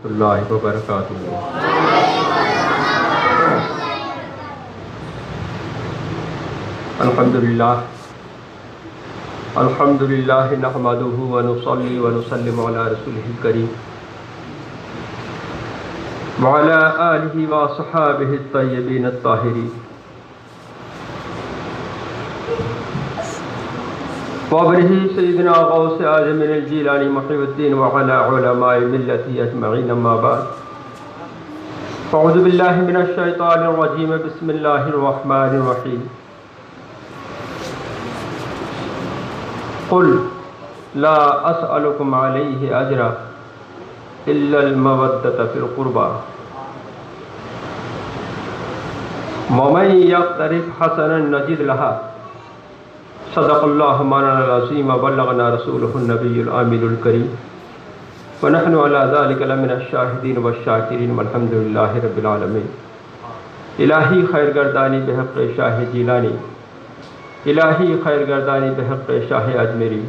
اللہ وبرکاتہ۔ الحمدللہ نحمدہ ونصلی ونسلم علی رسولہ الکریم وعلی آلہ وصحابہ الطیبین الطاہرین وابرہ سیدنا غوث اعظم الجیلانی محی الدین وعلی علماء ملتہ اجمعین، اما بعد اعوذ باللہ من الشیطان الرجیم، بسم اللہ الرحمن الرحیم۔ قل لا اسألکم علیہ اجرا الا المودۃ فی القربى ومن یقترف حسنا نزد لها، صدق اللہ مولانا العظیم وبلغنا رسولہ النبی الامین الکریم ونحن علی ذلک لمن الشاہدین والشاکرین والحمد للہ رب العالمین۔ الہی خیر گردانی بحق شاہ جیلانی، الہی خیر گردانی بحق شاہ اجمیری،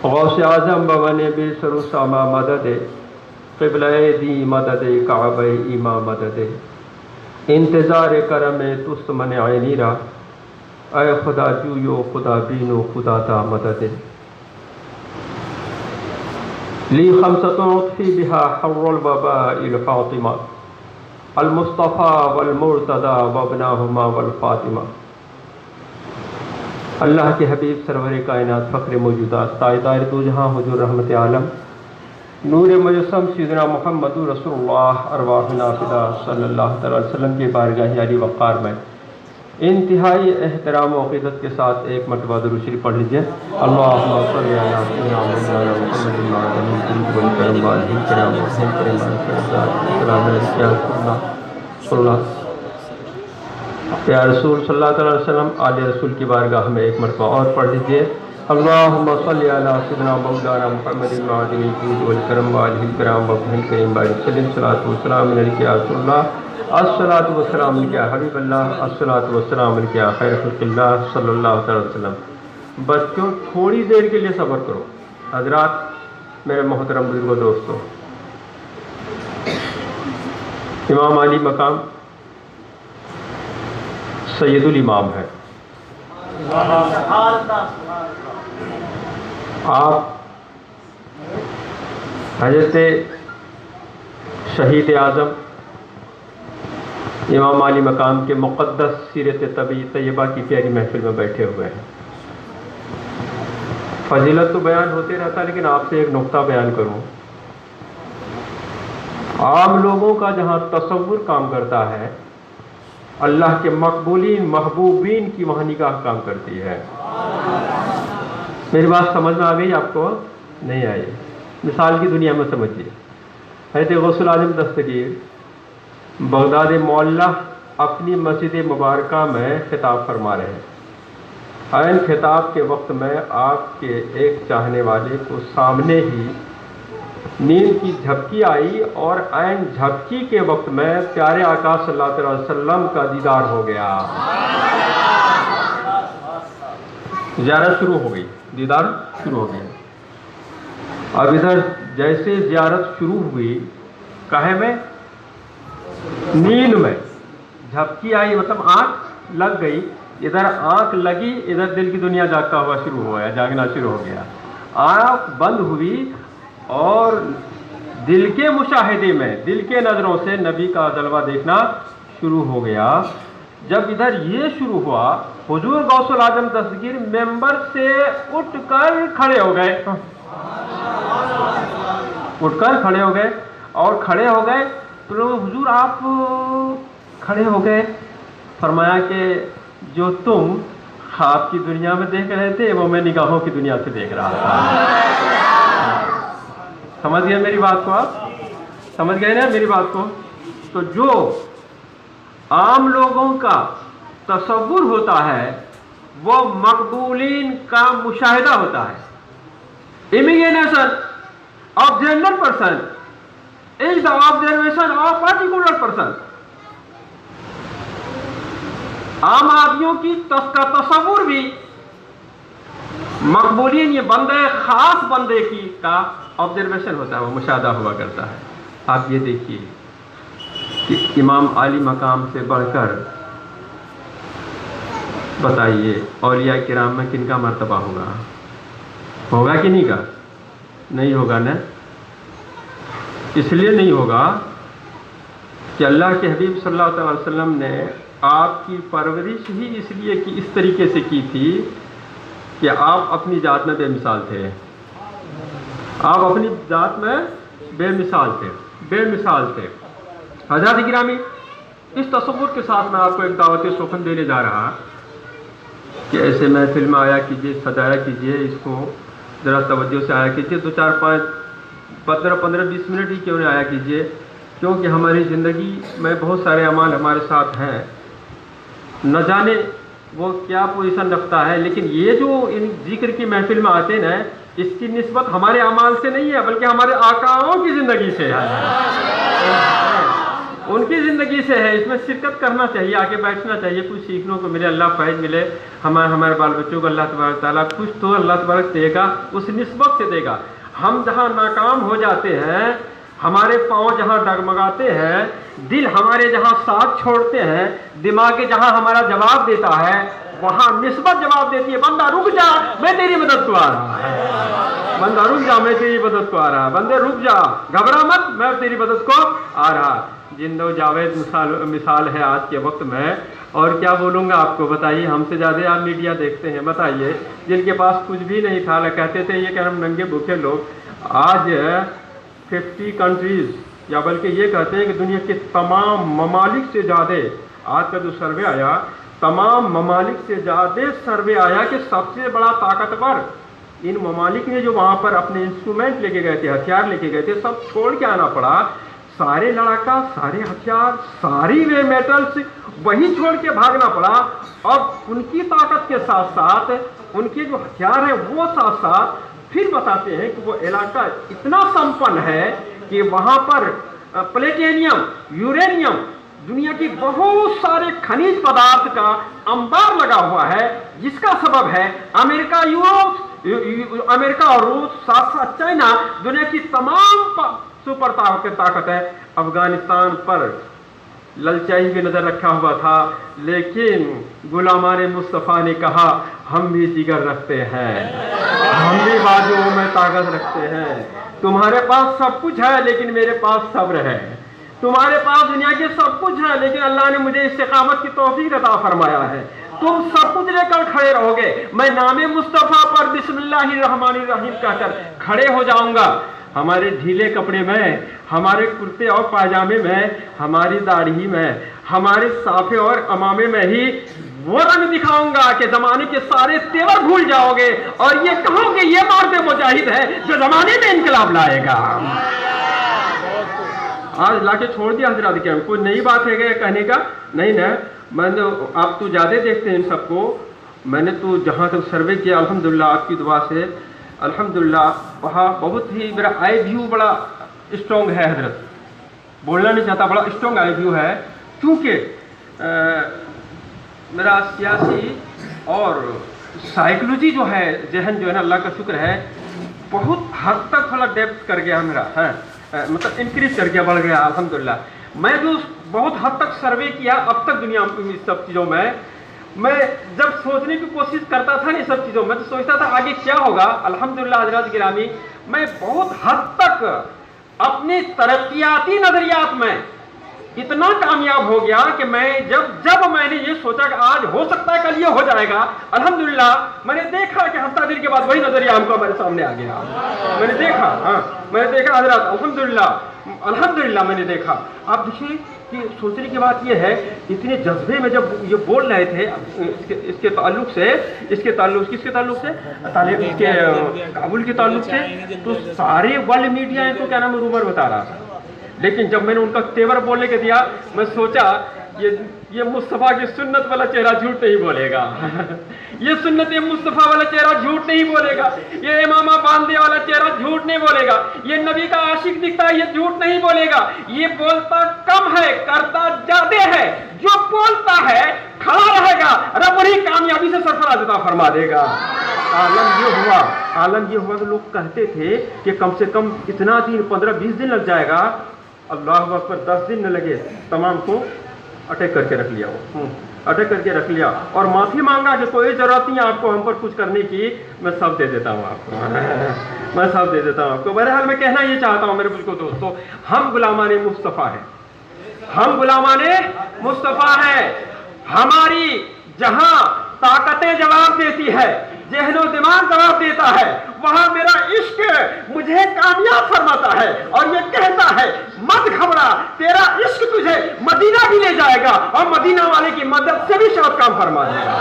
غوث اعظم بمن بی سروسامہ مدد، قبلہ دی مدد، کعبہ ایما مدد، انتظار کرم تست من عینی را، اے خدا جویو خدا بینو خدا تا مدد۔ لی خمسۃ اطفی بہا حر الوباء الفاطمہ، المصطفیٰ والمرتضی وابناہما والفاطمہ۔ اللہ کے حبیب سرور کائنات فخر موجودات تاجدار دو جہاں حضور رحمت عالم نور مجسم سیدنا محمد رسول اللہ ارواحنا فدا صلی اللہ تعالی وسلم کی بارگاہ علی وقار میں انتہائی احترام و عقیدت کے ساتھ ایک مرتبہ درود شریف پڑھ لیجیے۔ اللہم صلی علی سیدنا محمد یا رسول صلی اللہ علیہ وسلم، آل رسول کی بارگاہ میں ایک مرتبہ اور پڑھ لیجیے۔ اللہم صلی علی سیدنا مولانا محمد معدن الجود والکرم وآلہ الکرام وابنہ الکریم بارک وسلم، صلاۃ والسلام علیک یا رسول اللہ، الصلاۃ والسلام علیک یا حبیب اللہ، الصلاۃ والسلام علیک یا خیر خلق اللہ صلی اللہ علیہ وسلم۔ بچوں تھوڑی دیر کے لیے صبر کرو۔ حضرات، میرے محترم بزرگوں، دوستوں، امام علی مقام سید الامام ہے۔ آپ حضرت شہید اعظم امام علی مقام کے مقدس سیرت طیبہ کی پیاری محفل میں بیٹھے ہوئے ہیں۔ فضیلت تو بیان ہوتے رہتا ہے، لیکن آپ سے ایک نقطہ بیان کروں۔ عام لوگوں کا جہاں تصور کام کرتا ہے، اللہ کے مقبولین محبوبین کی وہاں نگاہ کام کرتی ہے۔ میری بات سمجھ میں آ گئی آپ کو؟ نہیں آئی؟ مثال کی دنیا میں سمجھیے، حضرت غوث اعظم دستگیر بغداد معلیٰ اپنی مسجد مبارکہ میں خطاب فرما رہے ہیں۔ عین خطاب کے وقت میں آپ کے ایک چاہنے والے کو سامنے ہی نیند کی جھپکی آئی، اور عین جھپکی کے وقت میں پیارے آقا صلی اللہ علیہ وسلم کا دیدار ہو گیا۔ زیارت شروع ہو گئی، دیدار شروع ہو گیا۔ اب ادھر جیسے زیارت شروع ہوئی، کہے میں نیند میں جھپکی آئی، مطلب آنکھ لگ گئی، ادھر آنکھ لگی، ادھر دل کی دنیا جاگتا ہوا شروع ہوا، جاگنا شروع ہو گیا۔ آنکھ بند ہوئی اور دل کے مشاہدے میں، دل کے نظروں سے نبی کا جلوہ دیکھنا شروع ہو گیا۔ جب ادھر یہ شروع ہوا، حضور غوث اعظم دستگیر ممبر سے اٹھ کر کھڑے ہو گئے، اور کھڑے ہو گئے تو حضور آپ کھڑے ہو گئے، فرمایا کہ جو تم خواب کی دنیا میں دیکھ رہے تھے وہ میں نگاہوں کی دنیا سے دیکھ رہا تھا۔ سمجھ گئے میری بات کو؟ آپ سمجھ گئے نا میری بات کو؟ تو جو عام لوگوں کا تصور ہوتا ہے وہ مقبولین کا مشاہدہ ہوتا ہے۔ Imagination of general person is the observation of particular person. عام آدمیوں کی کا تصور بھی مقبولین یہ بندے خاص بندے کی کا آبزرویشن ہوتا ہے، وہ مشاہدہ ہوا کرتا ہے۔ آپ یہ دیکھیے کہ امام عالی مقام سے بڑھ کر بتائیے اولیاء کرام میں کن کا مرتبہ ہوگا کہ نہیں کا؟ نہیں ہوگا نا۔ اس لیے نہیں ہوگا کہ اللہ کے حبیب صلی اللہ علیہ وسلم نے آپ کی پرورش ہی اس لیے کہ اس طریقے سے کی تھی کہ آپ اپنی ذات میں بے مثال تھے۔ آپ اپنی ذات میں بے مثال تھے۔ حضرات گرامی، اس تصور کے ساتھ میں آپ کو ایک دعوت سخن دینے جا رہا کہ ایسے محفل میں آیا کیجیے، سجایا کیجیے، اس کو ذرا توجہ سے آیا کیجیے، 2 4 5 15 20 منٹ ہی کیوں نہیں آیا کیجیے، کیونکہ ہماری زندگی میں بہت سارے اعمال ہمارے ساتھ ہیں، نہ جانے وہ کیا پوزیشن رکھتا ہے، لیکن یہ جو ان ذکر کی محفل میں آتے ہیں نا، اس کی نسبت ہمارے اعمال سے نہیں ہے بلکہ ہمارے آقاؤں کی زندگی سے ہے، ان کی زندگی سے ہے۔ اس میں شرکت کرنا چاہیے، آگے بیٹھنا چاہیے، کچھ سیکھنے کو ملے، اللہ فیض ملے، ہمارے بال بچوں کو اللہ تبارک تعالیٰ کچھ تو اللہ تبارک دے گا، اس نسبت سے دے گا۔ ہم جہاں ناکام ہو جاتے ہیں، ہمارے پاؤں جہاں ڈگمگاتے ہیں، دل ہمارے جہاں ساتھ چھوڑتے ہیں، دماغ جہاں ہمارا جواب دیتا ہے، وہاں نسبت جواب دیتی ہے، بندہ رک جا میں تیری مدد کو آ رہا ہے، بندہ رک جا میں تیری مدد کو آ رہا ہے، بندے رک جا گھبرا مت میں تیری مدد کو آ رہا۔ جندو جاوید مثال ہے آج کے وقت میں، اور کیا بولوں گا آپ کو، بتائیے ہم سے زیادہ آپ میڈیا دیکھتے ہیں، بتائیے جن کے پاس کچھ بھی نہیں تھا، کہتے تھے یہ کہ ہم ننگے بھوکے لوگ، آج 50 کنٹریز، یا بلکہ یہ کہتے ہیں کہ دنیا کے تمام ممالک سے زیادہ، آج کا جو سروے آیا، تمام ممالک سے زیادہ سروے آیا کہ سب سے بڑا طاقتور ان ممالک نے جو وہاں پر اپنے انسٹرومنٹ لے کے گئے تھے، ہتھیار لے کے گئے تھے، سب چھوڑ کے آنا پڑا، سارے لڑاکا، سارے ہتھیار، ساری وے میٹلز وہی چھوڑ کے بھاگنا پڑا۔ اب ان کی طاقت کے ساتھ ساتھ ان کے جو ہتھیار ہیں وہ ساتھ ساتھ پھر بتاتے ہیں کہ وہ علاقہ اتنا سمپن ہے کہ وہاں پر پلیٹینیم، یورینیم، دنیا کی بہت سارے خنیج پدارتھ کا انبار لگا ہوا ہے، جس کا سبب ہے امریکہ اور روس، ساتھ ساتھ چائنا، دنیا کی تمام سپر طاقت ہے۔ افغانستان پر للچائی بھی نظر رکھا ہوا تھا، لیکن غلامان مصطفیٰ نے کہا ہم بھی جگر رکھتے ہیں، ہم بھی بازوؤں میں طاقت رکھتے ہیں، تمہارے پاس سب کچھ ہے لیکن میرے پاس صبر ہے، تمہارے پاس دنیا کے سب کچھ ہے لیکن اللہ نے مجھے استقامت کی توفیق عطا فرمایا ہے، تم سب کچھ لے کر کھڑے رہو گے، میں نام مصطفیٰ پر بسم اللہ الرحمن الرحیم کہہ کر کھڑے ہو جاؤں گا۔ ہمارے ڈھیلے کپڑے میں، ہمارے کرتے اور پاجامے میں، ہماری داڑھی میں، ہمارے صافے اور امامے میں ہی وہ رنگ دکھاؤں گا کہ زمانے کے سارے تیور بھول جاؤ گے اور یہ کہو کہ یہ مرد مجاہد ہے جو زمانے میں انقلاب لائے گا۔ آج لا کے چھوڑ دیا حضرات کے، کوئی نئی بات ہے گیا کہنے کا نہیں نا۔ میں نے آپ تو زیادہ دیکھتے ہیں ان سب کو، میں نے تو جہاں تک سروے کیا الحمدللہ آپ کی دعا سے، الحمدللہ وہاں بہت ہی میرا آئی ویو بڑا اسٹرانگ ہے حضرت، بولنا نہیں چاہتا، بڑا اسٹرانگ آئی ویو ہے، کیونکہ میرا سیاسی اور سائیکلوجی جو ہے، ذہن جو ہے نا، اللہ کا شکر ہے بہت حد تک تھوڑا ڈیپتھ کر گیا میرا، مطلب انکریز کر گیا، بڑھ گیا الحمدللہ۔ میں جو بہت حد تک سروے کیا اب تک دنیا میں سب چیزوں میں جب سوچنے کی کوشش کرتا تھا نا سب چیزوں میں، تو سوچتا تھا آگے کیا ہوگا۔ الحمدللہ حضرات گرامی، میں بہت حد تک اپنی ترقیاتی نظریات میں اتنا کامیاب ہو گیا کہ میں جب میں نے یہ سوچا کہ آج ہو سکتا ہے کل یہ ہو جائے گا، الحمدللہ میں نے دیکھا کہ ہفتہ دن کے بعد وہی نظریہ ہم کو ہمارے سامنے آ گیا، میں نے دیکھا حضرات الحمدللہ میں نے دیکھا۔ آپ دیکھیے کہ سوچنے کی بات یہ ہے، اتنے جذبے میں جب یہ بول رہے تھے اس کے تعلق سے کس کے تعلق سے، کابل کے تعلق سے، تو سارے ورلڈ میڈیا ان کو کیا نام رومر بتا رہا تھا، لیکن جب میں نے ان کا تیور بولنے کے دیا، میں سوچا یہ مصطفیٰ کی سنت والا چہرہ جھوٹ نہیں بولے گا، یہ سنت مصطفیٰ والا چہرہ جھوٹ نہیں بولے گا، یہ امامہ باندھے والا چہرہ جھوٹ نہیں بولے گا، یہ نبی کا عاشق دکھتا ہے یہ جھوٹ نہیں بولے گا، یہ بولتا کم ہے کرتا زیادہ ہے، جو بولتا ہے کھڑا رہے گا رب وہی کامیابی سے سرفراز عطا فرما دے گا۔ عالم یہ ہوا کہ لوگ کہتے تھے کہ کم سے کم اتنا دن 15-20 دن لگ جائے گا، اللہ اکبر 10 دن نہ لگے تمام کو اٹیک کر کے رکھ لیا، وہ اٹیک کر کے رکھ لیا اور معافی مانگا کہ کوئی ضرورت نہیں آپ کو ہم پر کچھ کرنے کی، میں سب دے دیتا ہوں آپ کو میں سب دے دیتا ہوں آپ کو۔ بہرحال میں کہنا یہ چاہتا ہوں میرے بالکل دوستو، ہم غلامان مصطفیٰ ہیں، ہم غلامان مصطفیٰ ہیں۔ ہماری جہاں طاقتیں جواب دیتی ہے، ذہن و دماغ جواب دیتا ہے، وہاں میرا عشق مجھے کامیاب فرماتا ہے اور یہ کہتا ہے مت گھبرا، تیرا عشق تجھے مدینہ بھی لے جائے گا اور مدینہ والے کی مدد سے بھی شاید کام فرما دے گا۔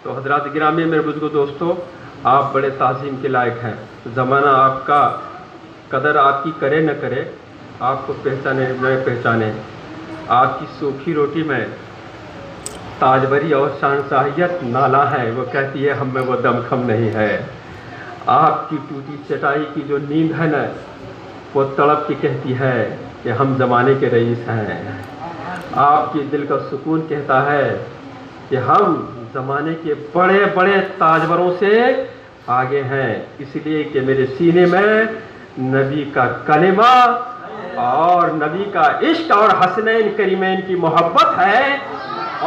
تو حضرات گرامی میرے بزرگ دوستو، آپ بڑے تعظیم کے لائق ہیں۔ زمانہ آپ کا قدر آپ کی کرے نہ کرے، آپ کو پہچانے نہ پہچانے، آپ کی سوکھی روٹی میں تاجوری اور شہنشاہیت نالا ہے، وہ کہتی ہے ہم میں وہ دم خم نہیں ہے۔ آپ کی ٹوٹی چٹائی کی جو نیند ہے نا، وہ تڑپ کی کہتی ہے کہ ہم زمانے کے رئیس ہیں۔ آپ کی دل کا سکون کہتا ہے کہ ہم زمانے کے بڑے بڑے تاجوروں سے آگے ہیں، اس لیے کہ میرے سینے میں نبی کا کلمہ اور نبی کا عشق اور حسنین کریمین کی محبت ہے،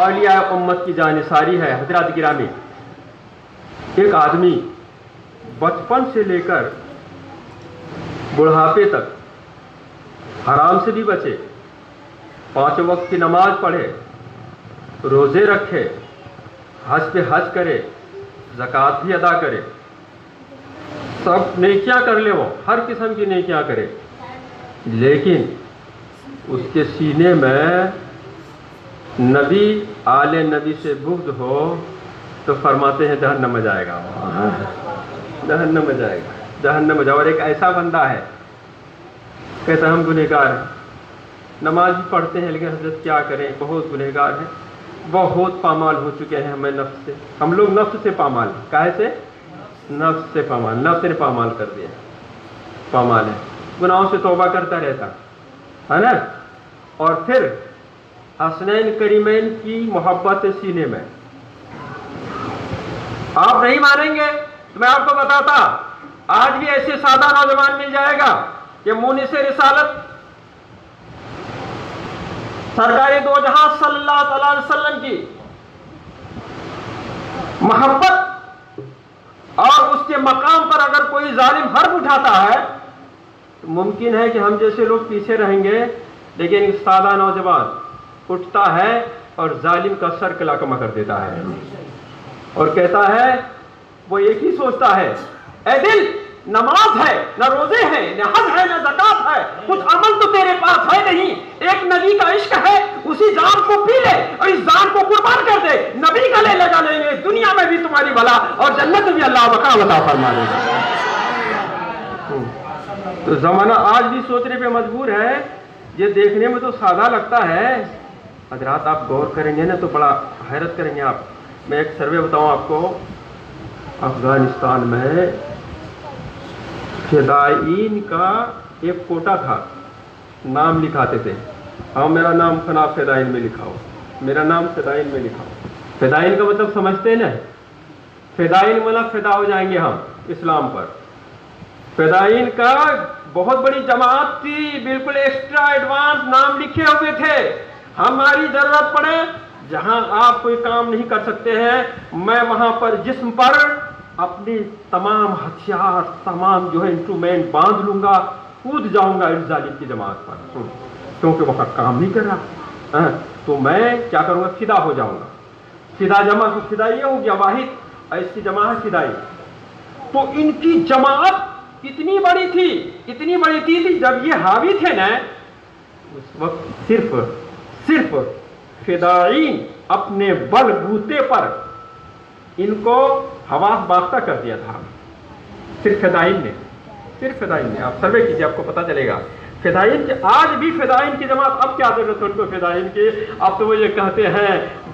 اولیاء امت کی جانثاری ہے۔ حضرات گرامی، ایک آدمی بچپن سے لے کر بڑھاپے تک حرام سے بھی بچے، 5 وقت کی نماز پڑھے، روزے رکھے، حج پہ حج کرے، زکوٰۃ بھی ادا کرے، سب نیکیاں کر لے، وہ ہر قسم کی نیکیاں کرے، لیکن اس کے سینے میں نبی آل نبی سے بغض ہو تو فرماتے ہیں جہنم میں جائے گا، جہنم میں جائے گا، جہنم میں جائے گا۔ اور ایک ایسا بندہ ہے کہتا ہے ہم گنہگار ہیں، نماز بھی پڑھتے ہیں لیکن حضرت کیا کریں، بہت گنہگار ہیں، بہت پامال ہو چکے ہیں ہمیں نفس سے، ہم لوگ نفس سے پامال ہیں۔ کہے سے؟ نفس سے پامال، نفس نے پامال کر دیا، پامال ہے، گناہوں سے توبہ کرتا رہتا ہے نا، اور پھر حسنین کریمین کی محبت سینے میں۔ آپ نہیں مانیں گے تو میں آپ کو بتاتا، آج بھی ایسے سادہ نوجوان مل جائے گا کہ مونس رسالت سرکار دو جہاں صلی اللہ تعالی علیہ وسلم کی محبت اور اس کے مقام پر اگر کوئی ظالم حرف اٹھاتا ہے تو ممکن ہے کہ ہم جیسے لوگ پیچھے رہیں گے، لیکن ایک سادہ نوجوان اٹھتا ہے اور ظالم کا سر کلاکما کر دیتا ہے اور کہتا ہے، وہ ایک ہی سوچتا ہے، اے دل، نماز ہے، نہ روزے ہیں، نہ حج ہے، نہ زکوٰۃ ہے، کچھ عمل تو تیرے پاس ہے نہیں، ایک نبی کا عشق ہے، اسی جان کو پی لے اور اس جان کو قربان کر دے، نبی کا لے لگا لیں گے، دنیا میں بھی تمہاری بھلا اور جنت میں بھی اللہ مقام عطا فرما دے گا۔ تو زمانہ آج بھی سوچنے پہ مجبور ہے، یہ دیکھنے میں تو سادہ لگتا ہے، حضرات آپ غور کریں گے نا تو بڑا حیرت کریں گے آپ۔ میں ایک سروے بتاؤں آپ کو، افغانستان میں فدائین کا ایک کوٹا تھا، نام لکھاتے تھے، ہاں میرا نام فلاں فدائین میں لکھا ہو، میرا نام فدائین میں لکھا ہو۔ فدائین کا مطلب سمجھتے ہیں نا، فدائین مطلب فدا ہو جائیں گے ہم اسلام پر۔ فدائین کا بہت بڑی جماعت تھی، بالکل ایکسٹرا ایڈوانس نام لکھے ہوئے تھے، ہماری ضرورت پڑے جہاں آپ کوئی کام نہیں کر سکتے ہیں، میں وہاں پر جسم پر اپنی تمام ہتھیار، تمام جو ہے انسٹرومنٹ باندھ لوں گا، کود جاؤں گا اس ظالم کی جماعت پر، کیونکہ وہاں کام نہیں کر رہا، تو میں کیا کروں گا، فدا ہو جاؤں گا۔ فدا جمع، فدا یہ ہو گیا واحد، ایسی جماعت فدائی۔ تو ان کی جماعت کتنی بڑی تھی، اتنی بڑی تھی، جب یہ حاوی تھے نا اس وقت صرف فدائین اپنے بل بوتے پر ان کو حواس باختہ کر دیا تھا، صرف فدائین نے، آپ سروے کیجئے آپ کو پتہ چلے گا۔ فدائین کے آج بھی فدائین کی جماعت، اب کیا ضرورت ہے ان کو فدائین کی، اب تو وہ یہ کہتے ہیں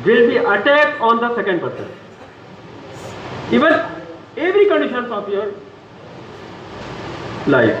will be attacked on the second person, even every conditions of your life,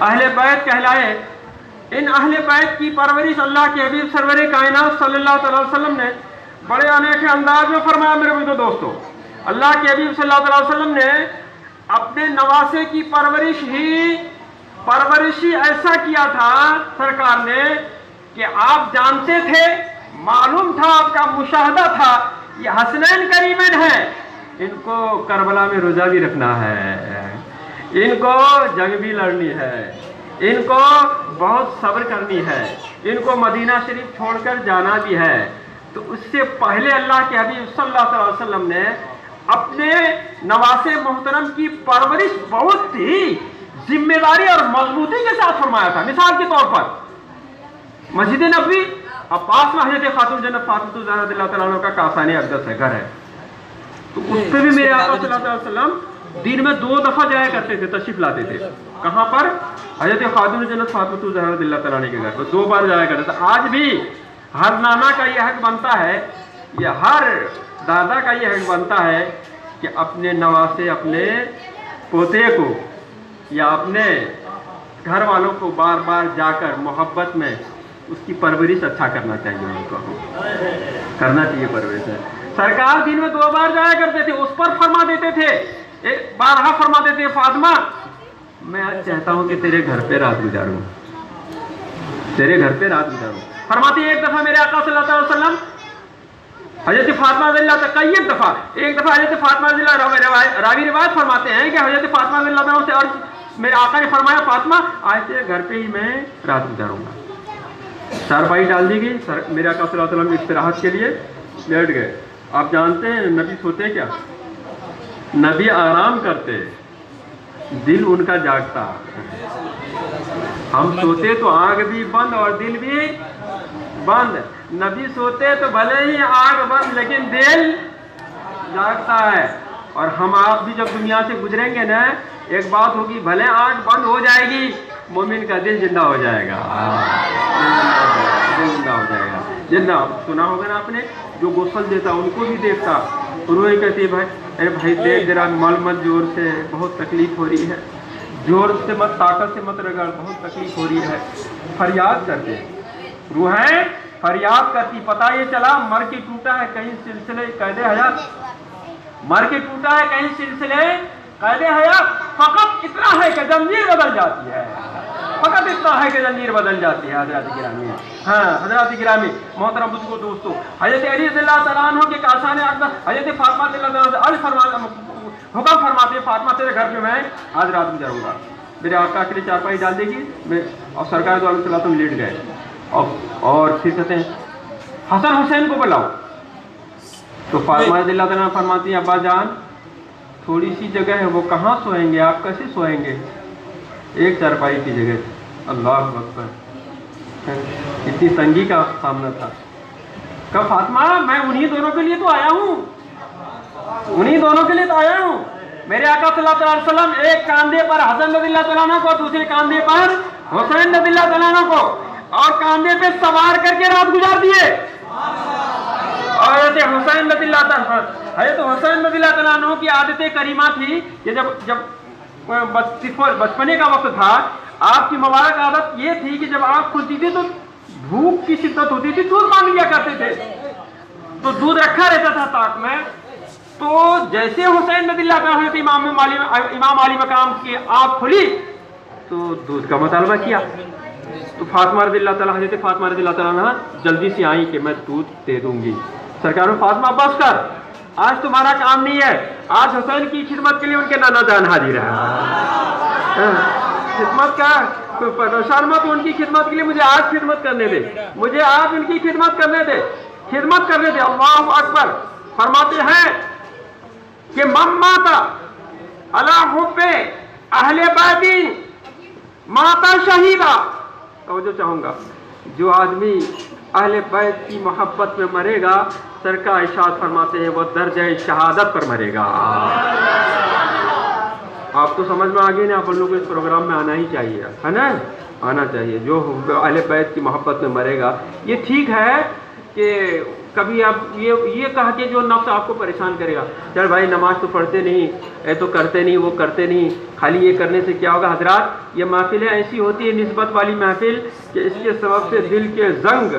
اہل بیت کہلائے۔ ان اہل بیت کی پرورش اللہ کے حبیب سرور کائنات صلی اللہ علیہ وسلم نے بڑے انوکھے انداز میں فرمایا۔ میرے بھائیو دوستو، اللہ کے حبیب صلی اللہ علیہ وسلم نے اپنے نواسے کی پرورش ہی ایسا کیا تھا سرکار نے کہ آپ جانتے تھے، معلوم تھا، آپ کا مشاہدہ تھا، یہ حسنین کریمین ہیں، ان کو کربلا میں روزہ بھی رکھنا ہے، ان کو جنگ بھی لڑنی ہے، ان کو بہت صبر کرنی ہے، ان کو مدینہ شریف چھوڑ کر جانا بھی ہے۔ تو اس سے پہلے اللہ کے حبیب صلی اللہ علیہ وسلم نے اپنے نواسے محترم کی پرورش بہت ہی ذمہ داری اور مضبوطی کے ساتھ فرمایا تھا۔ مثال کے طور پر مسجد نبوی، اب پاس میں حضرت خاتون جنت فاطمہ الزہرا رضی اللہ تعالیٰ عنہ کا کاسان اقدس ہے، گھر ہے، تو اس پہ بھی میرے آقا صلی اللہ علیہ وسلم دن میں 2 دفعہ جایا کرتے تھے، تشریف لاتے تھے۔ کہاں پر؟ حضرت خاتون جنت فاطمہ الزہرا رضی اللہ تعالیٰ عنہ کے گھر پر 2 بار جایا کرتے تھے۔ آج بھی ہر نانا کا یہ حق بنتا ہے، یہ ہر دادا کا یہ حق بنتا ہے کہ اپنے نواسے، اپنے پوتے کو یا اپنے گھر والوں کو بار بار جا کر محبت میں اس کی پرورش اچھا کرنا چاہیے، ان کو کرنا چاہیے پرورش ہے۔ سرکار دن میں 2 بار جایا کرتے تھے، اس پر فرما دیتے تھے، ایک بارہا فرما دیتے تھے، فاطمہ میں آج چاہتا ہوں کہ تیرے گھر پہ رات گزاروں، تیرے گھر پہ رات گزاروں۔ فرماتی ایک دفعہ میرے آقا صلی اللہ علیہ وسلم حضرت فاطمہ رضی اللہ تعالیٰ ایک دفعہ حضرت فاطمہ رضی اللہ راوی روایت فرماتے ہیں کہ حضرت فاطمہ رضی اللہ عنہ سے عرض، میرے آقا نے فرمایا فاطمہ آج تیرے گھر پہ ہی میں رات گزاروں گا۔ چارپائی ڈال دی گئی، میرے آقا صلی اللہ علیہ وسلم استراحت کے لیے بیٹھ گئے۔ آپ جانتے ہیں نبی سوتے کیا؟ نبی آرام کرتے، دل ان کا جاگتا۔ ہم سوتے تو آنکھ بھی بند اور دل بھی بند، نبی سوتے تو بھلے ہی آنکھ بند لیکن دل جاگتا ہے۔ اور ہم آپ بھی جب دنیا سے گزریں گے نا، ایک بات ہوگی، بھلے آنکھ بند ہو جائے گی، مومن کا دل زندہ ہو جائے گا، دل زندہ ہو جائے گا۔ زندہ سنا ہوگا نا آپ نے، جو غسل دیتا ان کو بھی دیکھتا، انہوں نے کہتی بھائی ارے بھائی دیکھ ذرا، مل مت زور سے، بہت تکلیف ہو رہی ہے، زور سے مت، طاقت سے مت رگڑ، بہت تکلیف ہو رہی ہے۔ فریاد کرتے، روحیں فریاد کرتی، پتہ یہ چلا مر کے ٹوٹا ہے کہیں سلسلے قید حیات، مر کے ٹوٹا ہے کہیں سلسلے قید حیات، فقط اتنا ہے کہ زنجیر بدل جاتی ہے، فقط اتنا ہے کہ زنجیر بدل جاتی ہے۔ حضرات گرامی، ہاں حضرات گرامی، محترم بزرگوں دوستو، حضرت علی رضی اللہ تعالیٰ عنہ کے کاسان اقدس حضرت فاطمہ رضی اللہ تعالیٰ عنہ حکم فرماتے، فاطمہ تیرے گھر پہ میں آج رات گزاروں گا۔ میرے آقا کے لیے چارپائی ڈال دے گی، اور سرکار دو علیہ وسلم لیٹ گئے، اور پھر کہتے ہیں حسن حسین کو بلاؤ۔ تو فاطمہ رضی اللہ تعالیٰ فرماتی ہیں ابا جان تھوڑی سی جگہ ہے، وہ کہاں سوئیں گے، آپ کیسے سوئیں گے، ایک چارپائی کی جگہ۔ اللہ اکبر، اتنی تنگی کا سامنا تھا۔ کہ فاطمہ میں انہی دونوں کے لیے تو آیا ہوں، انہی دونوں کے لیے تو آیا ہوں۔ میرے آقا صلی اللہ علیہ وسلم ایک کاندھے پر حسن رضی اللہ تعالیٰ عنہ کو، دوسرے کاندھے پر حسین رضی اللہ تعالیٰ عنہ کو، اور کاندھے پہ سوار کر کے رات گزار دیے۔ اور حضرت حسین رضی اللہ تعالیٰ عنہ کی عادت کریمہ تھی کہ جب بچپنے کا وقت تھا، آپ کی مبارک عادت یہ تھی کہ جب آنکھ کھلتی تھی تو بھوک کی شدت ہوتی تھی، دودھ مانگ لیا کرتے تھے، تو دودھ رکھا رہتا تھا تاک میں۔ تو جیسے حسین رضی اللہ تعالیٰ عنہ امام علی مقام کی آنکھ کھلی تو دودھ کا مطالبہ کیا، تو فاطمہ رضی اللہ تعالیٰ حضرت فاطمہ رضی اللہ تعالیٰ عنہ جلدی سے آئیں کہ میں دودھ دے دوں گی۔ سرکار فاطمہ بس کر، آج تمہارا کام نہیں ہے، آج حسین کی خدمت کے لیے ان کے نانا جان حاضر ہے، خدمت کا پریشان مت، ان کی خدمت کے لیے مجھے آج خدمت کرنے دے، مجھے آج ان کی خدمت کرنے دے، خدمت کرنے دے۔ اللہ اکبر۔ فرماتے ہیں کہ من مات علی حب اہل بیت ماتا شہیدا۔ توجہ چاہوں گا، جو آدمی اہل بیت کی محبت میں مرے گا، سرکار ارشاد فرماتے ہیں وہ درجہ شہادت پر مرے گا۔ آپ تو سمجھ میں آگے نا، اپن لوگ اس پروگرام میں آنا ہی چاہیے، ہے نا، آنا چاہیے۔ جو اہل بیت کی محبت میں مرے گا، یہ ٹھیک ہے کہ کبھی آپ یہ کہا کہ جو نفس آپ کو پریشان کرے گا، چل بھائی نماز تو پڑھتے نہیں، اے تو کرتے نہیں، وہ کرتے نہیں، خالی یہ کرنے سے کیا ہوگا؟ حضرات یہ محفلیں ایسی ہوتی ہے نسبت والی محفل کہ اس کے سبب سے دل کے زنگ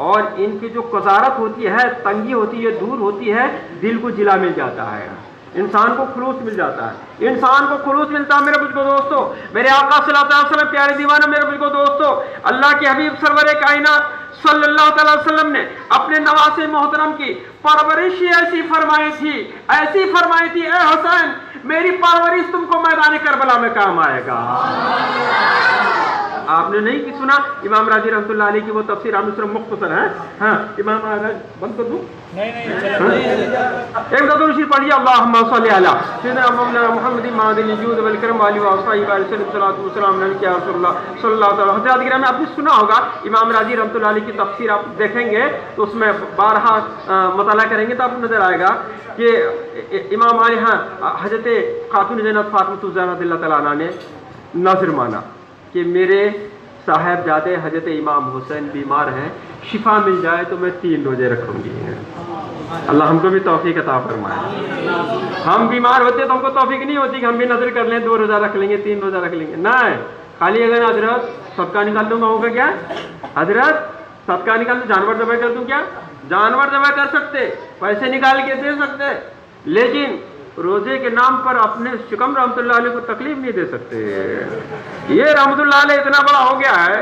اور ان کی جو قذارت ہوتی ہے، تنگی ہوتی ہے، دور ہوتی ہے، دل کو جلا مل جاتا ہے، انسان کو خلوص مل جاتا ہے، انسان کو خلوص ملتا ہے۔ میرے بزرگوں دوستو، میرے آقا صلی اللہ علیہ وسلم پیارے دیوانہ، میرے بزرگوں دوستو، اللہ کے حبیب سرور کائنات صلی اللہ تعالی وسلم نے اپنے نواسے محترم کی پرورش ایسی فرمائی تھی، اے حسین میری پرورش تم کو میدان کربلا میں کام آئے گا۔ آپ نے نہیں کی سنا امام راضی رحمۃ اللہ علیہ کی وہ تفسیر آپ نے مختصر ہے، ہاں امام بند کر دوں ایک دفعہ شریف پڑھیے، اللہم صلی علی سیدنا محمد معدن الجود والکرم علی وصحبہ وسلم صلاۃ والسلام علیہ یا رسول اللہ صلی اللہ علیہ وسلم۔ حضرات گرامی آپ نے سنا ہوگا امام راضی رحمۃ اللہ علیہ کی تفسیر آپ دیکھیں گے تو اس میں بارہا مطالعہ کریں گے تو آپ کو نظر آئے گا کہ امام علیہ حضرت خاتون جنت فاطمہ الزہرا رضی اللہ تعالیٰ عنہ نے نظر مانا کہ میرے صاحبزادے حضرت امام حسین بیمار ہیں، شفا مل جائے تو میں 3 روزے رکھوں گی۔ اللہ ہم کو بھی توفیق عطا فرمائے۔ ہم بیمار ہوتے تو ہم کو توفیق نہیں ہوتی کہ ہم بھی نظر کر لیں، 2 روزہ رکھ لیں گے، 3 روزہ رکھ لیں گے، نہیں، خالی اگر حضرت صدقہ نکال دوں گا ہوگا کیا؟ حضرت صدقہ نکال دوں، جانور ذبح کر دوں کیا؟ جانور ذبح کر سکتے، پیسے نکال کے دے سکتے، لیکن روزے کے نام پر اپنے شکم رحمۃ اللہ علیہ کو تکلیف نہیں دے سکتے۔ یہ رحمۃ اللہ علیہ اتنا بڑا ہو گیا ہے،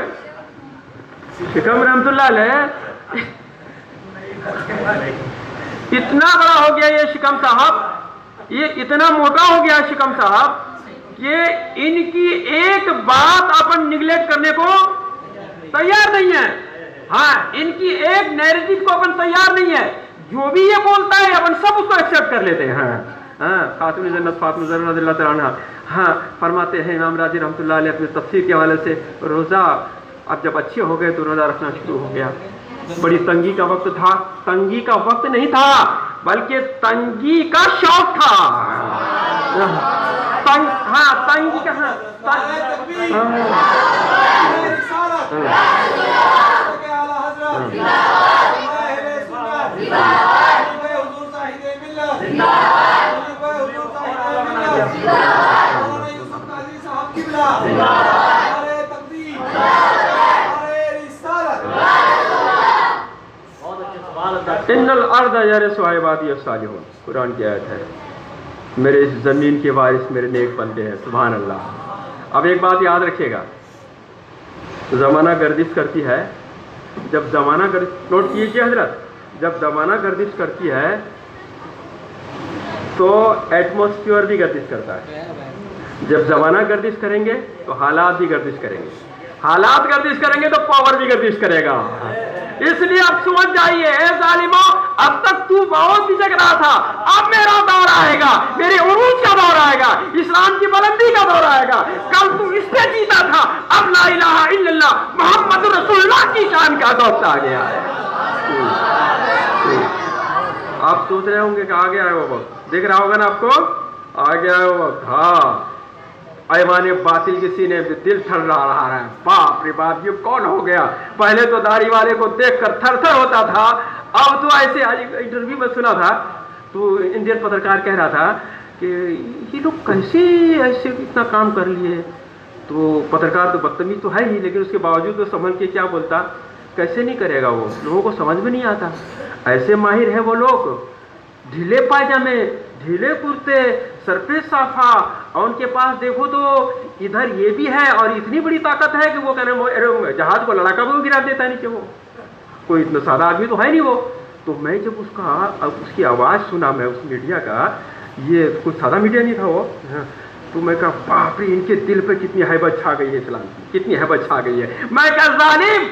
شکم رحمۃ اللہ علیہ اتنا بڑا ہو گیا، یہ شکم صاحب یہ اتنا موٹا ہو گیا شکم صاحب کہ ان کی ایک بات اپن نیگلیکٹ کرنے کو تیار نہیں ہے، ہاں ان کی ایک نیریٹو کو اپن تیار نہیں ہے، جو بھی یہ بولتا ہے اپن سب اس کو ایکسپٹ کر لیتے ہیں۔ ہاں خاتون جنت فاطمہ الزہرا رضی اللہ تعالیٰ عنہ ہاں فرماتے ہیں امام راضی رحمۃ اللہ علیہ اپنے تفسیر کے حوالے سے، روزہ اب جب اچھے ہو گئے تو روزہ رکھنا شروع ہو گیا۔ بڑی تنگی کا وقت تھا، تنگی کا وقت نہیں تھا بلکہ تنگی کا شوق تھا، تنگی کا ان الارض یرثها عبادی الصالحون، قرآن کی آیت ہے، میرے اس زمین کے وارث میرے نیک بندے ہیں، سبحان اللہ۔ اب ایک بات یاد رکھیے گا، زمانہ گردش کرتی ہے، جب زمانہ نوٹ کیجیے حضرت، جب زمانہ گردش کرتی ہے تو ایٹماسفیئر بھی گردش کرتا ہے، جب زمانہ گردش کریں گے تو حالات بھی گردش کریں گے، حالات گردش کریں گے تو پاور بھی گردش کرے گا۔ اس لیے اب سمجھ جائیے اے ظالموں، اب تک تو بہت بھی جگ رہا تھا، اب میرا دور آئے گا، میرے عروج کا دور آئے گا، اسلام کی بلندی کا دور آئے گا۔ کل تو اس سے جیتا تھا، اب لا الہ الا اللہ محمد رسول اللہ کی شان کا دور آ گیا ہے۔ آپ سوچ رہے ہوں گے کہ آ گیا ہے وہ وقت، دیکھ رہا ہوگا نا آپ کو، آ گیا ہے وہ وقت، ہاں ایمان باطل کے سینے میں دل تھر رہا ہے، باپ رے باپ یہ کون ہو گیا؟ پہلے تو داڑھی والے کو دیکھ کر تھر تھر ہوتا تھا، اب تو ایسے انٹرویو میں سنا تھا تو انڈین پترکار کہہ رہا تھا کہ یہ لوگ کیسے ایسے اتنا کام کر لیے، تو پترکار تو بدتمیز تو ہے ہی لیکن اس کے باوجود تو سنبھل کے کیا بولتا، کیسے نہیں کرے گا وہ، لوگوں کو سمجھ میں نہیں آتا، ایسے ماہر ہیں وہ لوگ، ڈھیلے پائجامے، ڈھیلے کرتے، سر پہ صافہ، اور ان کے پاس دیکھو تو ادھر یہ بھی ہے اور اتنی بڑی طاقت ہے کہ وہ کہنے جہاز کو لڑاکا کو گرا دیتا ہے نیچے، وہ کوئی اتنا سادہ آدمی تو ہے نہیں وہ۔ تو میں جب اس کی آواز سنا، میں اس میڈیا کا، یہ کوئی سادہ میڈیا نہیں تھا وہ، تو میں کہا باپ رے ان کے دل پہ کتنی ہیبت چھا گئی ہے، اسلام کی کتنی ہیبت چھا گئی ہے۔ میں کہا ظالم،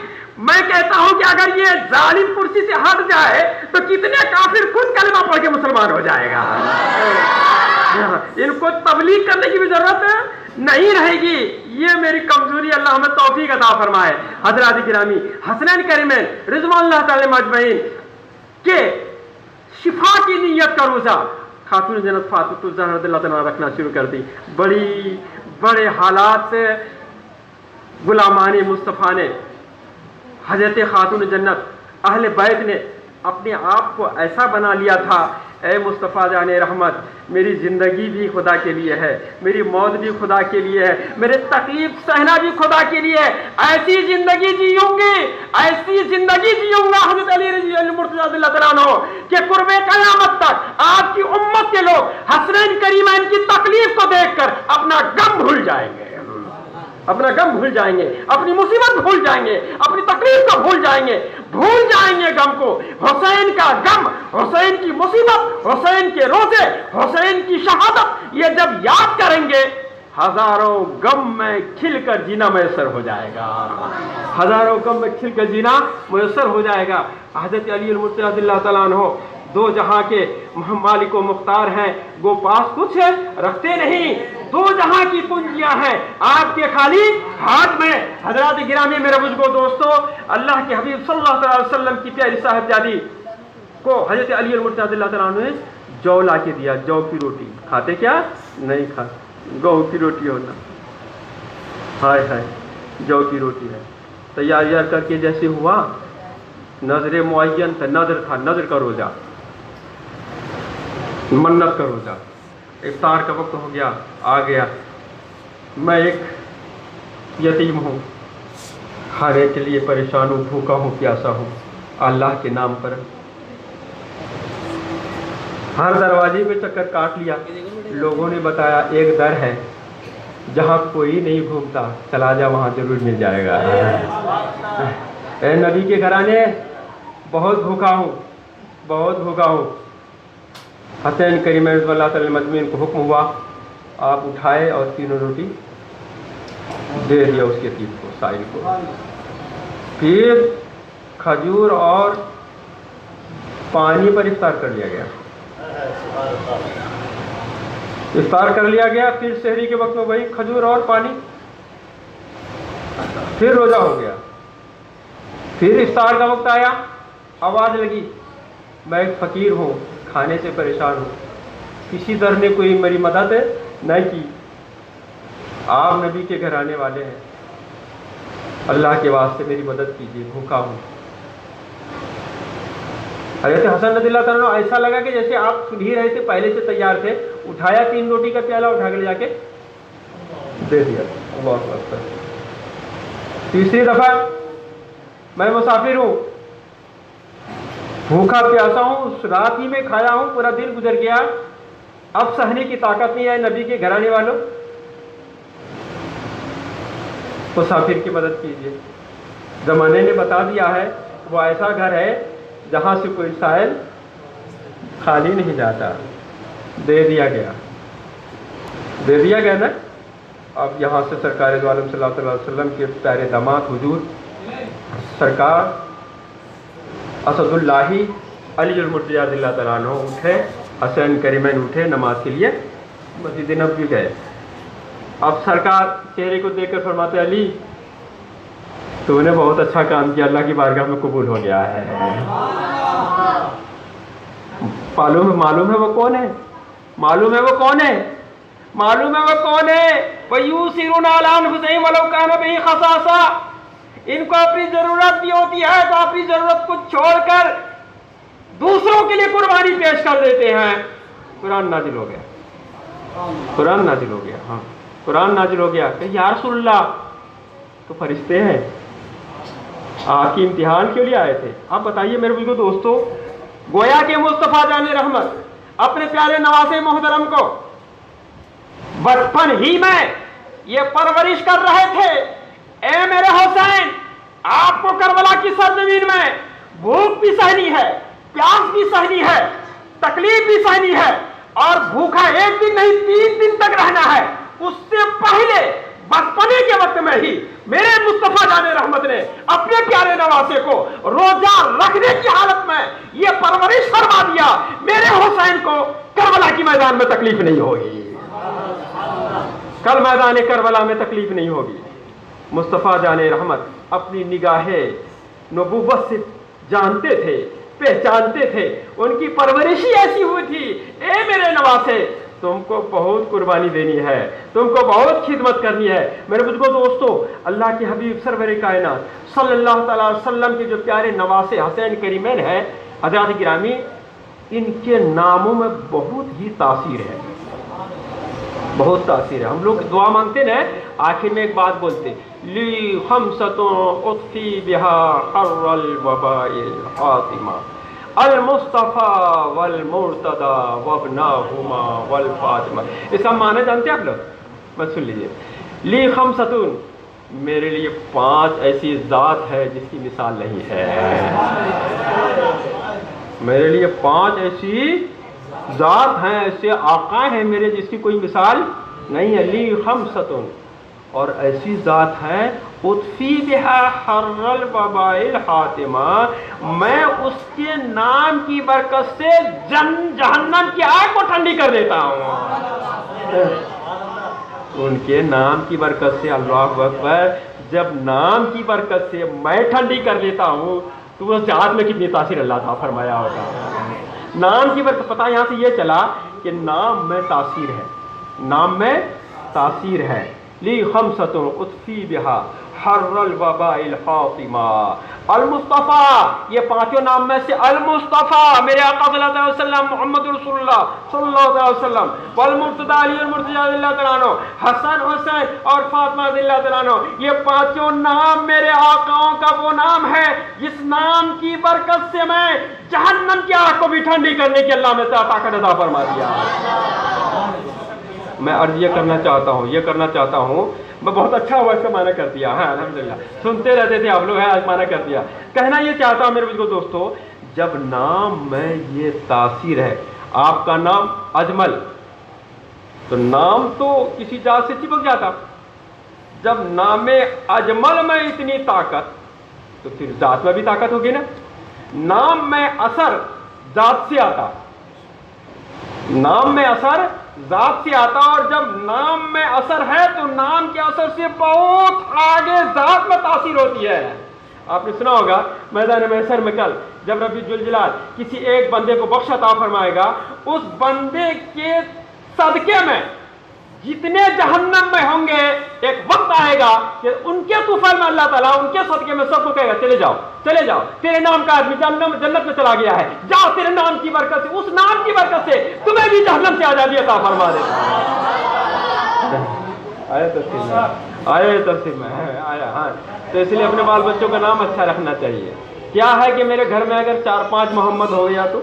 میں کہتا ہوں کہ اگر یہ ظالم کرسی سے ہٹ جائے تو کتنے کافر خود کلمہ پڑھ کے مسلمان ہو جائے گا۔ ان کو تبلیغ کرنے کی بھی ضرورت نہیں رہے گی، یہ میری کمزوری، اللہ ہمیں توفیق عطا فرمائے۔ حضرات گرامی، حسنین کریمین رضوان اللہ تعالی مجمعین کے شفا کی نیت کا روزہ خاتون جنت فاطمہ الزہرا رضی اللہ تعالیٰ رکھنا شروع کر دی۔ بڑے حالات سے غلامان مصطفیٰ نے، حضرت خاتون جنت اہل بیت نے اپنے آپ کو ایسا بنا لیا تھا، اے مصطفیٰ جان رحمت، میری زندگی بھی خدا کے لیے ہے، میری موت بھی خدا کے لیے ہے، میرے تکلیف سہنا بھی خدا کے لیے ہے، ایسی زندگی جیوں گی، ایسی زندگی جیوں گا حضرت علی رضی اللہ تعالیٰ عنہ کہ قرب قیامت تک آپ کی امت کے لوگ حسنین کریمین کی تکلیف کو دیکھ کر اپنا غم بھول جائیں گے، اپنا غم بھول جائیں گے، اپنی مصیبت بھول جائیں گے، اپنی تکلیف کو بھول جائیں گے غم کو۔ حسین کا غم، حسین کی مصیبت، حسین کے روزے، حسین کی شہادت، یہ جب یاد کریں گے ہزاروں غم میں کھل کر جینا میسر ہو جائے گا، ہزاروں غم میں کھل کر جینا میسر ہو جائے گا۔ حضرت علی المرتضی رضی اللہ تعالیٰ عنہ دو جہاں کے مالک و مختار ہیں، وہ پاس کچھ ہے رکھتے نہیں، دو جہاں کی پنجیاں ہیں آپ کے خالی ہاتھ میں۔ حضرات گرامی میرے بزرگوں دوستو، اللہ کے حبیب صلی اللہ علیہ وسلم کی پیاری صاحبزادی کو حضرت علی المرتضی رضی اللہ تعالیٰ عنہ نے جو لا کے دیا، جو کی روٹی کھاتے کیا نہیں کھاتے، گو کی روٹی ہونا، ہائے ہائے جو کی روٹی ہے، تیار کر کے جیسے ہوا، نظر معین تھا، نظر تھا، نظر کا روزہ، منت کا روزہ، افطار کا وقت ہو گیا، آ گیا، میں ایک یتیم ہوں، کھانے کے لیے پریشان ہوں، بھوکا ہوں، پیاسا ہوں، اللہ کے نام پر ہر دروازے پہ چکر کاٹ لیا، لوگوں نے بتایا ایک در ہے جہاں کوئی نہیں گھومتا، چلا جا وہاں ضرور مل جائے گا۔ اے نبی کے گھرانے، بہت بھوکا ہوں، بہت بھوکا ہوں۔ حسین کریمین رضی اللہ تعالی مجمعین کو حکم ہوا، آپ اٹھائے اور تینوں روٹی دے دیا اس یتیم کو، سائل کو، پھر کھجور اور پانی پر افطار کر لیا گیا، افطار کر لیا گیا، پھر سحری کے وقت میں وہی کھجور اور پانی، پھر روزہ ہو گیا، پھر افطار کا وقت آیا، آواز لگی، میں ایک فقیر ہوں، کھانے سے پریشان ہوں، کسی در نے کوئی میری مدد نہیں کی، آپ نبی کے گھر آنے والے ہیں، اللہ کے واسطے میری مدد کیجیے، بھوکا ہوں۔ حضرت حسن رضی اللہ تعالیٰ ایسا لگا کہ جیسے آپ سن ہی رہے تھے، پہلے سے تیار تھے، اٹھایا، 3 روٹی کا پیالہ اٹھا کے لے جا کے دے دیا۔ اللہ اکبر۔ تیسری دفعہ، میں مسافر ہوں، بھوکا پیاسا ہوں، رات ہی میں کھایا ہوں، پورا دن گزر گیا، اب سہنے کی طاقت نہیں ہے، نبی کے گھر آنے والوں مسافر کی مدد کیجیے۔ زمانے نے بتا دیا ہے وہ ایسا گھر ہے جہاں سے کوئی سائل خالی نہیں جاتا، دے دیا گیا، دے دیا گیا نا۔ اب یہاں سے سرکار دو عالم صلی اللہ علیہ وسلم کے پیارے داماد حضور سرکار اسد اللہ علی المرتضی رضی اللہ تعالیٰ عنہ اٹھے، حسین کریمین اٹھے، نماز کے لیے مسجد نبوی گئے۔ اب سرکار چہرے کو دیکھ کر فرماتے، علی تو نے بہت اچھا کام کیا، اللہ کی بارگاہ میں قبول ہو گیا ہے۔ معلوم ہے وہ کون ہے، معلوم ہے وہ کون ہے، معلوم ہے وہ کون ہے۔ وَيُؤْثِرُونَ عَلَىٰ أَنفُسِهِمْ وَلَوْ كَانَ بِهِمْ خَصَاصَةٌ، ان کو اپنی ضرورت بھی ہوتی ہے تو اپنی ضرورت کو چھوڑ کر دوسروں کے لیے قربانی پیش کر دیتے ہیں۔ قرآن نازل ہو گیا، قرآن نازل ہو گیا، ہاں قرآن نازل ہو گیا کہ یا رسول اللہ تو فرشتے ہیں، آپ کی امتحان کے لیے آئے تھے۔ آپ بتائیے میرے بزرگوں دوستو، گویا کہ مصطفیٰ جان رحمت اپنے پیارے نواسے محترم کو بچپن ہی میں یہ پرورش کر رہے تھے، اے میرے حسین، آپ کو کربلا کی سرزمین میں بھوک بھی سہنی ہے، پیاس بھی سہنی ہے، تکلیف بھی سہنی ہے، اور بھوکا 1 دن نہیں 3 دن تک رہنا ہے۔ اس سے پہلے بچپنے کے وقت میں ہی میرے مصطفیٰ جان رحمت نے اپنے پیارے نواسے کو روزہ رکھنے کی حالت میں یہ پرورش فرما دیا، میرے حسین کو کربلا کی میدان میں تکلیف نہیں ہوگی، کل میدان کربلا میں تکلیف نہیں ہوگی۔ مصطفیٰ جان رحمت اپنی نگاہ نبوت سے جانتے تھے، پہچانتے تھے، ان کی پرورش ہی ایسی ہوئی تھی، اے میرے نواسے تم کو بہت قربانی دینی ہے، تم کو بہت خدمت کرنی ہے۔ میرے بزرگوں دوستو، اللہ کے حبیب سرور کائنات صلی اللہ تعالیٰ علیہ وسلم کے جو پیارے نواسے حسین کریمین ہیں، حضرات گرامی ان کے ناموں میں بہت ہی تاثیر ہے، بہت تاثیر ہے. ہم لوگ دعا مانگتے نا آخر میں ایک بات بولتے لی خمسۃ اطفی بها حر الوباء الحاطمہ المصطفیٰ والمرتضی وابناہما والفاطمہ. اس کا معنی جانتے ہیں آپ لوگ؟ بس سن لیجیے. لی خمسۃ، میرے لیے 5 ایسی ذات ہے جس کی مثال نہیں ہے. میرے لیے 5 ایسی ذات ہیں، ایسے آقا ہیں میرے جس کی کوئی مثال نہیں ہے. لی خمسۃ، اور ایسی ذات ہے اطفی بہا حر الوباء الحاطمہ، میں اس کے نام کی برکت سے جہنم کی آگ کو ٹھنڈی کر دیتا ہوں. ان کے نام کی برکت سے، اللہ اکبر، جب نام کی برکت سے میں ٹھنڈی کر دیتا ہوں تو اس جہاد میں کتنی تاثیر اللہ تعالیٰ فرمایا ہوگا. نام کی برکت، پتہ یہاں سے یہ چلا کہ نام میں تاثیر ہے، نام میں تاثیر ہے. لی خمسۃ اطفی بہا حر الوباء الحاطمہ المصطفیٰ، یہ 5 نام میں سے المصطفیٰ میرے آقا صلی اللہ علیہ وسلم محمد رسول اللہ صلی اللہ علیہ وسلم، والمرتضی علی المرتضی رضی اللہ تعالیٰ عنہ، حسن حسین اور فاطمہ رضی اللہ تعالیٰ عنہ، یہ 5 نام میرے آقاؤں کا وہ نام ہے جس نام کی برکت سے میں جہنم کی آگ کو بھی ٹھنڈی کرنے کی اللہ نے طاقت عطا فرما دیا. میں عرض یہ کرنا چاہتا ہوں میں بہت اچھا ہوا اس کا معنی کر دیا. ہاں الحمدللہ، سنتے رہتے تھے آپ لوگ، آج معنی کر دیا. کہنا یہ چاہتا ہوں میرے بزرگوں دوستو، جب نام میں یہ تاثیر ہے، آپ کا نام اجمل، تو نام تو کسی ذات سے چپک جاتا. جب نام اجمل میں اتنی طاقت تو پھر ذات میں بھی طاقت ہوگی نا. نام میں اثر ذات سے آتا، نام میں اثر ذات سے آتا، اور جب نام میں اثر ہے تو نام کے اثر سے بہت آگے ذات میں تاثیر ہوتی ہے. آپ نے سنا ہوگا میدان محشر میں کل جب رب ذوالجلال کسی ایک بندے کو بخش عطا فرمائے گا، اس بندے کے صدقے میں جتنے جہنم میں ہوں گے، ایک وقت آئے گا کہ ان کے طوفان میں اللہ تعالیٰ ان کے صدقے میں سب کو کہے گا چلے جاؤ، تیرے نام کا آدمی جنت میں چلا گیا ہے، جاؤ، تیرے نام کی برکت سے، اس نام کی برکت سے تمہیں بھی جہنم سے آزادی عطا فرما دیتا ہے. آئے تفسیر میں آیا. ہاں، تو اس لیے اپنے بال بچوں کا نام اچھا رکھنا چاہیے. کیا ہے کہ میرے گھر میں اگر 4-5 محمد ہو گیا تو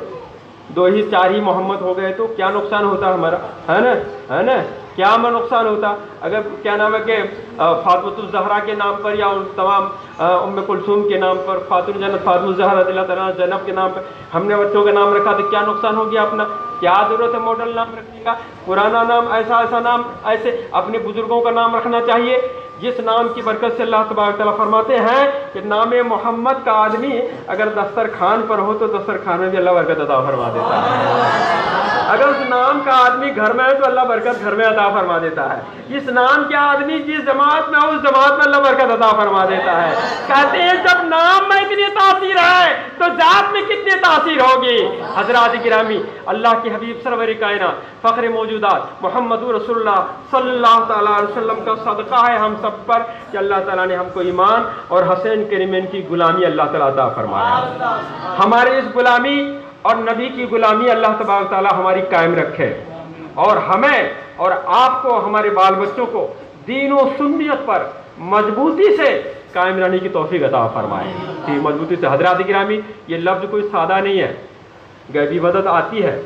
2-4 ہی محمد ہو گئے تو کیا نقصان ہوتا ہمارا، ہے نا؟ کیا میں نقصان ہوتا اگر کیا نام ہے کہ فاطمۃ الزہرا کے نام پر یا ان تمام ام کلثوم کے نام پر، خاتون جنت فاطمہ الزہرا رضی اللہ تعالیٰ زینب کے نام پر ہم نے بچوں کا نام رکھا تو کیا نقصان ہو گیا اپنا؟ کیا ضرورت ہے ماڈل نام رکھنے کا؟ پرانا نام، ایسا نام، ایسے اپنے بزرگوں کا نام رکھنا چاہیے جس نام کی برکت سے اللہ تبارک تعالیٰ فرماتے ہیں کہ نام محمد کا آدمی اگر دسترخوان پر ہو تو دسترخوان میں بھی اللہ برکت عطا فرما دیتا ہے. اگر اس نام کا آدمی گھر میں ہے تو اللہ برکت گھر میں عطا فرما دیتا ہے. اس نام کے آدمی جس جماعت میں ہو اس جماعت میں اللہ برکت عطا فرما دیتا ہے. کہتے ہیں جب نام میں اتنی تاثیر ہے تو ذات میں کتنی تاثیر ہوگی. حضرات گرامی، اللہ کے حبیب سرور کائنات فخر موجودات محمد رسول اللہ صلی اللہ تعالیٰ علیہ وسلم کا صدقہ ہے ہم سب پر کہ اللہ تعالیٰ نے ہم کو ایمان اور حسین کریمین کی غلامی اللہ تعالیٰ عطا فرمایا. ہمارے اس غلامی اور نبی کی غلامی اللہ تبارک تعالیٰ ہماری قائم رکھے، اور ہمیں اور آپ کو، ہمارے بال بچوں کو دین و سنت پر مضبوطی سے قائم رہنے کی توفیق عطا فرمائے. مضبوطی سے. حضرات گرامی، یہ لفظ کوئی سادہ نہیں ہے. غیبی مدد آتی ہے،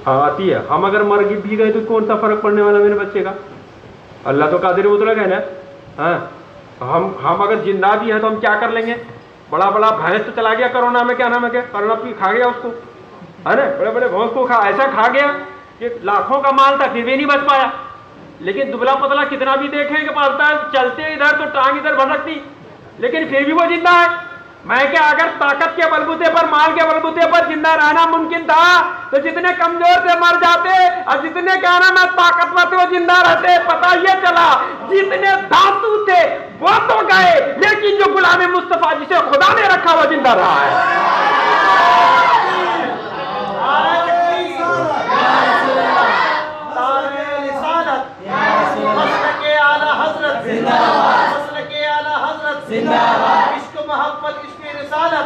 ہاں آتی ہے. ہم اگر مر بھی گئے تو کون سا فرق پڑنے والا میرے بچے کا؟ اللہ تو قادر مطلق ہے نا. ہاں، ہم اگر زندہ بھی ہیں تو ہم کیا کر لیں گے؟ بڑا بھینس تو چلا گیا کرونا میں، کیا نام ہے کہ کرونا کھا گیا اس کو، ہے نا؟ بڑے بھینس کو ایسا کھا گیا کہ لاکھوں کا مال تھا پھر بھی نہیں بچ پایا. لیکن دبلا پتلا کتنا بھی دیکھیں کہ پالتا ہے، چلتے ادھر تو ٹانگ ادھر بھٹکتی، لیکن پھر بھی وہ زندہ ہے. میں کہ اگر طاقت کے بلبوتے پر، مال کے بلبوتے پر زندہ رہنا ممکن تھا تو جتنے کمزور تھے مر جاتے، اور جتنے کیا نام ہے طاقتور تھے وہ زندہ رہتے. پتہ یہ چلا جتنے دھاتو تھے وہ تو گئے، لیکن جو غلام مصطفیٰ جسے خدا نے رکھا وہ زندہ رہا ہے. محبت، عشق رسالت،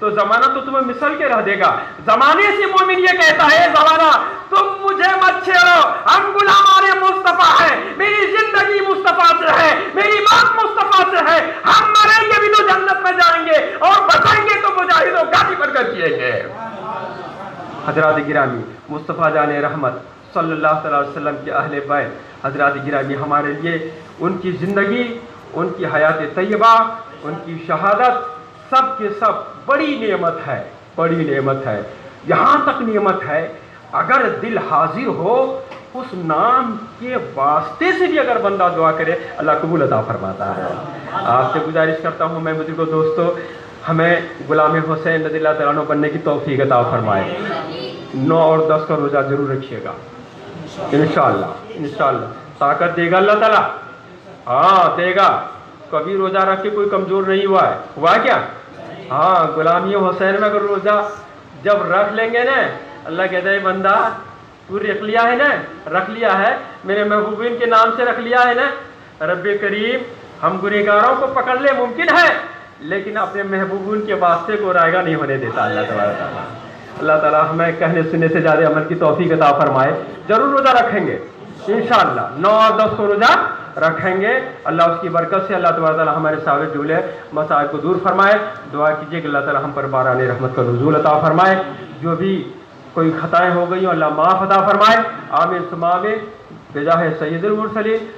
تو زمانہ تو تمہیں مثل کے رہ دے گا. زمانے سے مومن یہ کہتا ہے زمانہ تم مجھے مت چھیڑو, ہم غلامان مصطفیٰ ہیں, میری زندگی مصطفیٰ سے ہے, میری موت مصطفیٰ سے ہے, ہم مریں گے بھی تو جنت میں جائیں گے اور بچیں گے تو مجاہدوں گاڑی پر کر کیے گے. حضرات گرامی, مصطفیٰ جان رحمت صلی اللہ علیہ وسلم کے اہل بیت حضرات گرامی, ہمارے لیے ان کی زندگی, ان کی حیات طیبہ, ان کی شہادت سب کے سب بڑی نعمت ہے, بڑی نعمت ہے. یہاں تک نعمت ہے اگر دل حاضر ہو اس نام کے واسطے سے بھی اگر بندہ دعا کرے اللہ قبول عطا فرماتا ہے. آپ سے گزارش کرتا ہوں میں بزرگوں دوستو, ہمیں غلام حسین رضی اللہ تعالیٰ عنہ بننے کی توفیق عطا فرمائے. 9 اور 10 کا روزہ ضرور رکھیے گا انشاءاللہ, انشاءاللہ طاقت دے گا اللہ تعالیٰ, ہاں دے گا. کبھی روزہ رکھ کے کوئی کمزور نہیں ہوا ہے, ہوا کیا؟ ہاں, غلامی حسین میں اگر روزہ جب رکھ لیں گے نا اللہ کہتا ہے بندہ تو رکھ لیا ہے نا, رکھ لیا ہے میرے محبوبین کے نام سے رکھ لیا ہے نا. رب کریم ہم گنہگاروں کو پکڑ لے ممکن ہے لیکن اپنے محبوبین کے واسطے کو رائگاں نہیں ہونے دیتا اللہ تبارک تعالیٰ. اللہ تعالیٰ ہمیں کہنے سننے سے زیادہ عمل کی توفیق عطا فرمائے. ضرور روزہ رکھیں گے انشاءاللہ, 9 اور 10 کو روزہ رکھیں گے. اللہ اس کی برکت سے اللہ تبارک تعالیٰ ہمارے سارے جھولے مصائب کو دور فرمائے. دعا کیجیے کہ اللہ تعالیٰ ہم پر باران رحمت کا نزول عطا فرمائے. جو بھی کوئی خطائیں ہو گئی ہوں اللہ معاف عطا فرمائے. آمین ثم آمین بجاہ سید المرسلین.